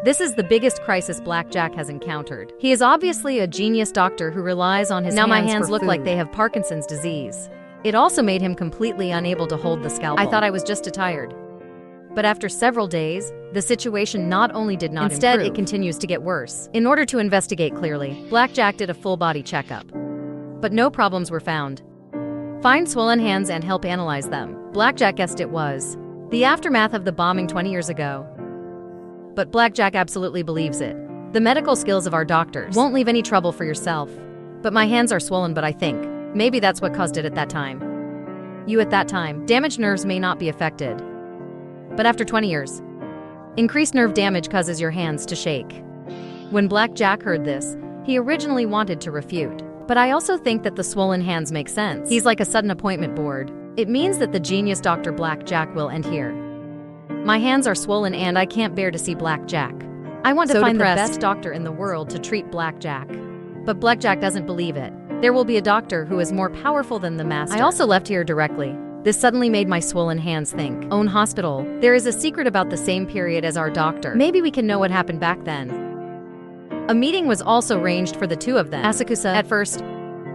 This is the biggest crisis Blackjack has encountered. He is obviously a genius doctor who relies on his hands. Now my hands look like they have Parkinson's disease. It also made him completely unable to hold the scalpel. I thought I was just too tired. But after several days, the situation not only did not improve, instead it continues to get worse. In order to investigate clearly, Blackjack did a full-body checkup. But no problems were found. Find swollen hands and help analyze them. Blackjack guessed it was the aftermath of the bombing 20 years ago. But Blackjack absolutely believes it. The medical skills of our doctors won't leave any trouble for yourself. But my hands are swollen, but I think maybe that's what caused it at that time. At that time, damaged nerves may not be affected. But after 20 years, increased nerve damage causes your hands to shake. When Blackjack heard this, he originally wanted to refute. But I also think that the swollen hands make sense. He's like a sudden appointment board. It means that the genius Dr. Blackjack will end here. My hands are swollen and I can't bear to see Blackjack. I want to find the best doctor in the world to treat Blackjack. But Blackjack doesn't believe it. There will be a doctor who is more powerful than the master. I also left here directly. This suddenly made my swollen hands think. Own hospital. There is a secret about the same period as our doctor. Maybe we can know what happened back then. A meeting was also arranged for the two of them. Asakusa. At first,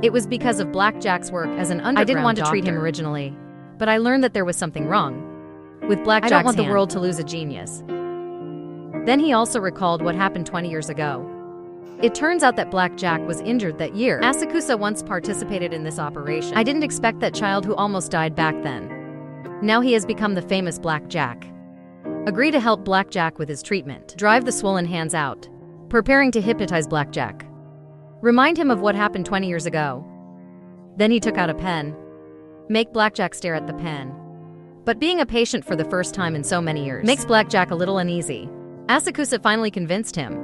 it was because of Blackjack's work as an underground doctor. I didn't want to treat him originally, but I learned that there was something wrong with Blackjack's hand. I don't want the world to lose a genius. Then he also recalled what happened 20 years ago. It turns out that Blackjack was injured that year. Asakusa once participated in this operation. I didn't expect that child who almost died back then. Now he has become the famous Blackjack. Agree to help Blackjack with his treatment. Drive the swollen hands out. Preparing to hypnotize Blackjack. Remind him of what happened 20 years ago. Then he took out a pen. Make Blackjack stare at the pen. But being a patient for the first time in so many years makes Blackjack a little uneasy. Asakusa finally convinced him.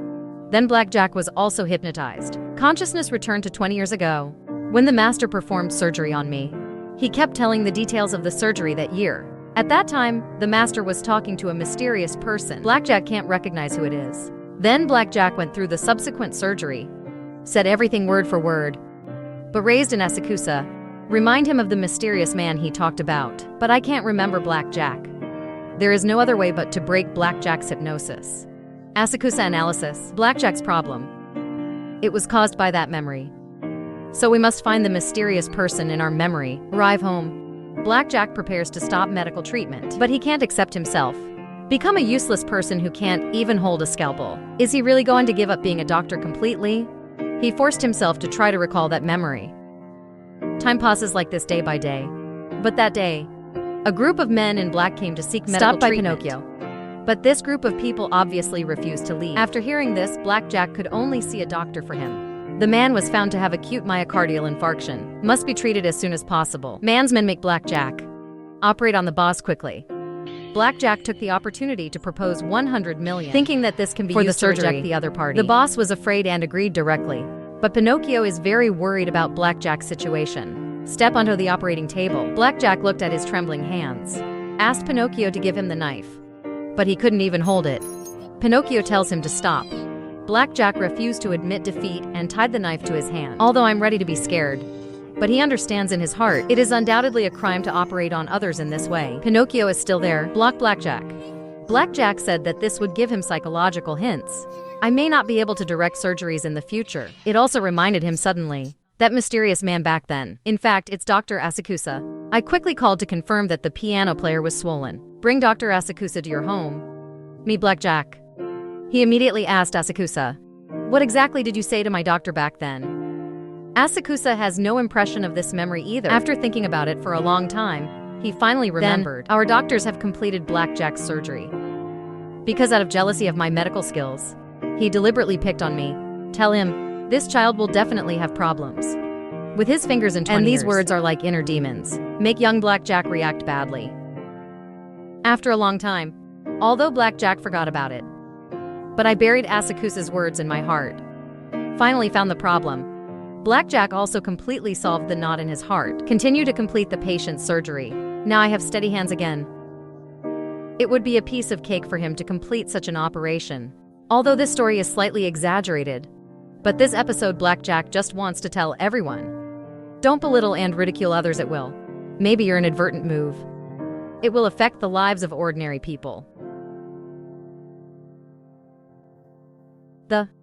Then Blackjack was also hypnotized. Consciousness returned to 20 years ago, when the master performed surgery on me. He kept telling the details of the surgery that year. At that time, the master was talking to a mysterious person. Blackjack can't recognize who it is. Then Blackjack went through the subsequent surgery, said everything word for word, but raised in Asakusa, remind him of the mysterious man he talked about. But I can't remember Blackjack. There is no other way but to break Blackjack's hypnosis. Asakusa analysis. Blackjack's problem. It was caused by that memory. So we must find the mysterious person in our memory. Arrive home. Blackjack prepares to stop medical treatment, but he can't accept himself. Become a useless person who can't even hold a scalpel. Is he really going to give up being a doctor completely? He forced himself to try to recall that memory. Time passes like this day by day. But that day, a group of men in black came to seek medical treatment. Stopped by Pinocchio. But this group of people obviously refused to leave. After hearing this, Blackjack could only see a doctor for him. The man was found to have acute myocardial infarction. Must be treated as soon as possible. Man's men make Blackjack operate on the boss quickly. Blackjack took the opportunity to propose 100 million, thinking that this can be used to reject the other party. The boss was afraid and agreed directly. But Pinocchio is very worried about Blackjack's situation. Step onto the operating table. Blackjack looked at his trembling hands. Asked Pinocchio to give him the knife. But he couldn't even hold it. Pinocchio tells him to stop. Blackjack refused to admit defeat and tied the knife to his hand. Although I'm ready to be scared. But he understands in his heart, it is undoubtedly a crime to operate on others in this way. Pinocchio is still there. Block Blackjack. Blackjack said that this would give him psychological hints. I may not be able to direct surgeries in the future. It also reminded him suddenly. That mysterious man back then. In fact, it's Dr. Asakusa. I quickly called to confirm that the piano player was swollen. Bring Dr. Asakusa to your home. Me Blackjack. He immediately asked Asakusa, what exactly did you say to my doctor back then? Asakusa has no impression of this memory either. After thinking about it for a long time, he finally remembered. Our doctors have completed Blackjack's surgery. Because out of jealousy of my medical skills, he deliberately picked on me. Tell him, this child will definitely have problems. With his fingers in 20 And these words are like inner demons. Make young Blackjack react badly. After a long time, although Blackjack forgot about it. But I buried Asakusa's words in my heart. Finally found the problem. Blackjack also completely solved the knot in his heart. Continue to complete the patient's surgery. Now I have steady hands again. It would be a piece of cake for him to complete such an operation. Although this story is slightly exaggerated. But this episode Blackjack just wants to tell everyone. Don't belittle and ridicule others at will. Maybe your inadvertent move. It will affect the lives of ordinary people. The